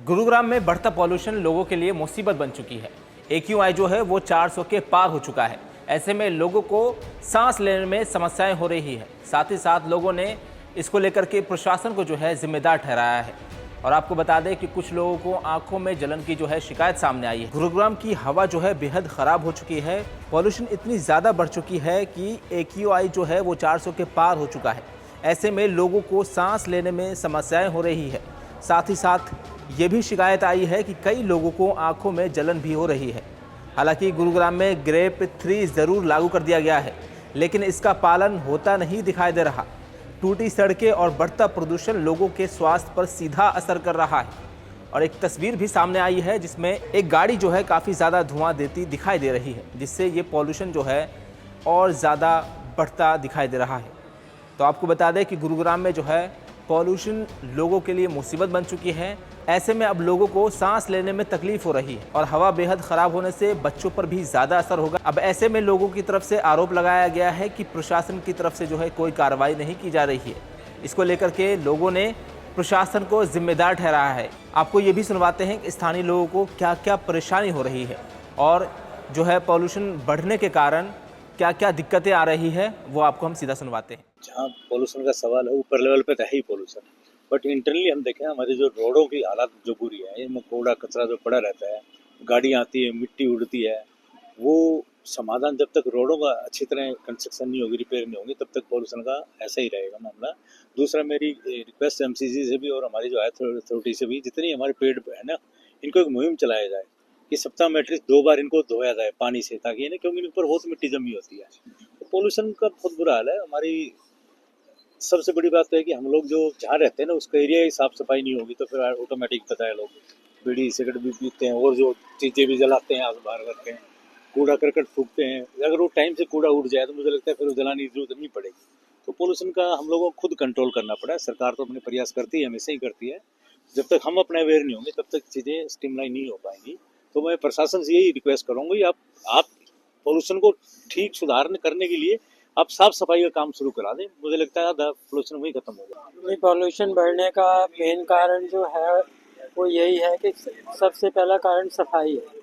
गुरुग्राम में बढ़ता पॉल्यूशन लोगों के लिए मुसीबत बन चुकी है। AQI जो है वो 400 के पार हो चुका है। ऐसे में लोगों को सांस लेने में समस्याएं हो रही है। साथ ही साथ लोगों ने इसको लेकर के प्रशासन को जो है जिम्मेदार ठहराया है। और आपको बता दें कि कुछ लोगों को आंखों में जलन की जो है शिकायत सामने आई है। गुरुग्राम की हवा जो है बेहद ख़राब हो चुकी है। पॉल्यूशन इतनी ज़्यादा बढ़ चुकी है कि AQI जो है वो 400 के पार हो चुका है। ऐसे में लोगों को सांस लेने में समस्याएं हो रही है। साथ ही साथ ये भी शिकायत आई है कि कई लोगों को आंखों में जलन भी हो रही है। हालांकि गुरुग्राम में ग्रेप 3 ज़रूर लागू कर दिया गया है, लेकिन इसका पालन होता नहीं दिखाई दे रहा। टूटी सड़कें और बढ़ता प्रदूषण लोगों के स्वास्थ्य पर सीधा असर कर रहा है। और एक तस्वीर भी सामने आई है जिसमें एक गाड़ी जो है काफ़ी ज़्यादा धुआं देती दिखाई दे रही है, जिससे ये पॉल्यूशन जो है और ज़्यादा बढ़ता दिखाई दे रहा है। तो आपको बता दें कि गुरुग्राम में जो है पॉल्यूशन लोगों के लिए मुसीबत बन चुकी है। ऐसे में अब लोगों को सांस लेने में तकलीफ हो रही है और हवा बेहद ख़राब होने से बच्चों पर भी ज़्यादा असर होगा। अब ऐसे में लोगों की तरफ से आरोप लगाया गया है कि प्रशासन की तरफ से जो है कोई कार्रवाई नहीं की जा रही है। इसको लेकर के लोगों ने प्रशासन को जिम्मेदार ठहराया है। आपको ये भी सुनवाते हैं कि स्थानीय लोगों को क्या क्या परेशानी हो रही है और जो है पॉल्यूशन बढ़ने के कारण क्या क्या दिक्कतें आ रही है, वो आपको हम सीधा सुनवाते हैं। जहाँ पॉल्यूशन का सवाल है, ऊपर लेवल पे तो है ही पॉल्यूशन, बट इंटरनली हम देखें हमारी जो रोडों की हालत जो बुरी है, इनमें कूड़ा कचरा जो पड़ा रहता है, गाड़ियाँ आती है, मिट्टी उड़ती है, वो समाधान जब तक रोडों का अच्छी तरह कंस्ट्रक्शन नहीं होगी, रिपेयर नहीं होगी, तब तक पॉल्यूशन का ऐसा ही रहेगा मामला। दूसरा मेरी रिक्वेस्ट MCG से भी और हमारी जो अथॉरिटी से भी, जितनी हमारे पेड़ है ना, इनको एक मुहिम चलाया जाए कि सप्ताह में एटलीस्ट 2 बार इनको धोया जाए पानी से, ताकि क्योंकि इन ऊपर बहुत मिट्टी जमी होती है। तो पॉल्यूशन का बहुत बुरा हाल है। हमारी सबसे बड़ी बात तो है कि हम लोग जो जहाँ रहते हैं ना, उसका एरिया ही साफ सफाई नहीं होगी तो फिर ऑटोमेटिक पता है लोग बीड़ी सिगरेट भी पीते हैं और जो चीज़ें भी जलाते हैं, आग बाहर करते हैं, कूड़ा करकट फूकते हैं। अगर वो टाइम से कूड़ा उड़ जाए तो मुझे लगता है फिर वो जलाने की जरूरत नहीं पड़ेगी। तो पोल्यूशन का हम लोगों को खुद कंट्रोल करना पड़ा है। सरकार तो अपने प्रयास करती है, हमेशा ही करती है। जब तक हम अपने अवेयर नहीं होंगे तब तक चीज़ें स्ट्रीमलाइन नहीं हो पाएंगी। तो मैं प्रशासन से यही रिक्वेस्ट करूँगी, आप पोल्यूशन को ठीक सुधारने करने के लिए आप साफ सफाई का काम शुरू करा दें। मुझे लगता है आधा पोल्यूशन वही खत्म होगा। पॉल्यूशन बढ़ने का मेन कारण जो है वो यही है कि सबसे पहला कारण सफाई है।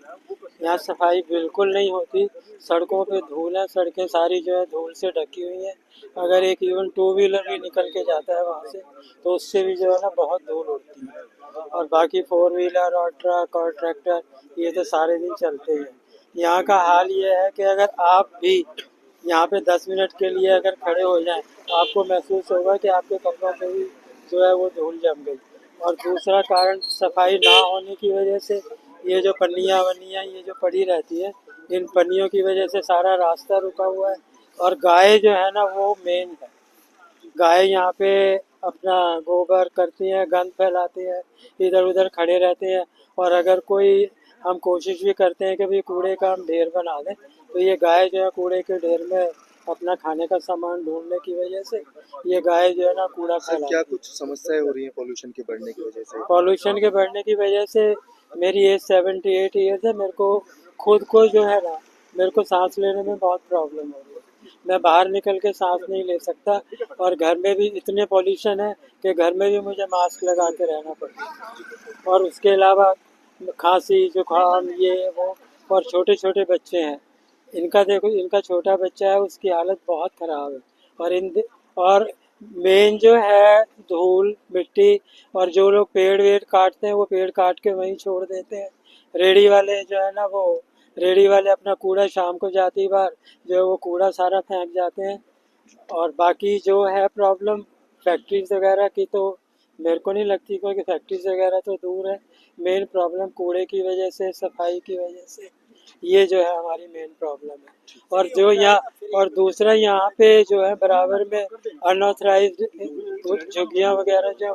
यहाँ सफाई बिल्कुल नहीं होती। सड़कों पे धूल है, सड़कें सारी जो है धूल से ढकी हुई हैं। अगर एक इवन 2 व्हीलर भी निकल के जाता है वहाँ से तो उससे भी जो है ना बहुत धूल उड़ती है। और बाकी 4 व्हीलर और ट्रक और ट्रैक्टर ये तो सारे दिन चलते हैं। यहाँ का हाल ये है कि अगर आप भी यहाँ पे 10 मिनट के लिए अगर खड़े हो जाएं तो आपको महसूस होगा कि आपके कपड़ों पे भी जो है वो धूल जम गई। और दूसरा कारण सफाई ना होने की वजह से ये जो पन्नियाँ वन्नियाँ ये जो पड़ी रहती है, इन पन्नियों की वजह से सारा रास्ता रुका हुआ है। और गाय जो है ना वो मेन है। गाय यहाँ पे अपना गोबर करती हैं, गंद फैलाती हैं, इधर उधर खड़े रहते हैं। और अगर कोई हम कोशिश भी करते हैं कि भाई कूड़े का हम ढेर बना दें तो ये गाय जो है कूड़े के ढेर में अपना खाने का सामान ढूंढने की वजह से ये गाय जो है ना कूड़ा फैला। क्या कुछ समस्याएं हो रही हैं पॉल्यूशन के बढ़ने की वजह से? पॉल्यूशन के बढ़ने की वजह से मेरी एज 78 ईयर्स है। मेरे को खुद को जो है ना, मेरे को सांस लेने में बहुत प्रॉब्लम हो रही है। मैं बाहर निकल के सांस नहीं ले सकता। और घर में भी इतने पॉल्यूशन है कि घर में भी मुझे मास्क लगा के रहना पड़ता है। और उसके अलावा खांसी जुकाम ये वो। और छोटे छोटे बच्चे हैं, इनका देखो, इनका छोटा बच्चा है उसकी हालत बहुत ख़राब है। और मेन जो है धूल मिट्टी। और जो लोग पेड़ वेड़ काटते हैं वो पेड़ काट के वहीं छोड़ देते हैं। रेडी वाले जो है ना, वो रेडी वाले अपना कूड़ा शाम को जाती बार जो है वो कूड़ा सारा फेंक जाते हैं। और बाकी जो है प्रॉब्लम फैक्ट्रीज वगैरह की तो मेरे को नहीं लगती, क्योंकि फैक्ट्रीज वगैरह तो दूर है। मेन प्रॉब्लम कूड़े की वजह से, सफाई की वजह से, ये जो है हमारी मेन प्रॉब्लम है। और जो यहाँ और दूसरा यहाँ पे जो है बराबर में अनऑथराइज्ड झुग्गियाँ वगैरह जो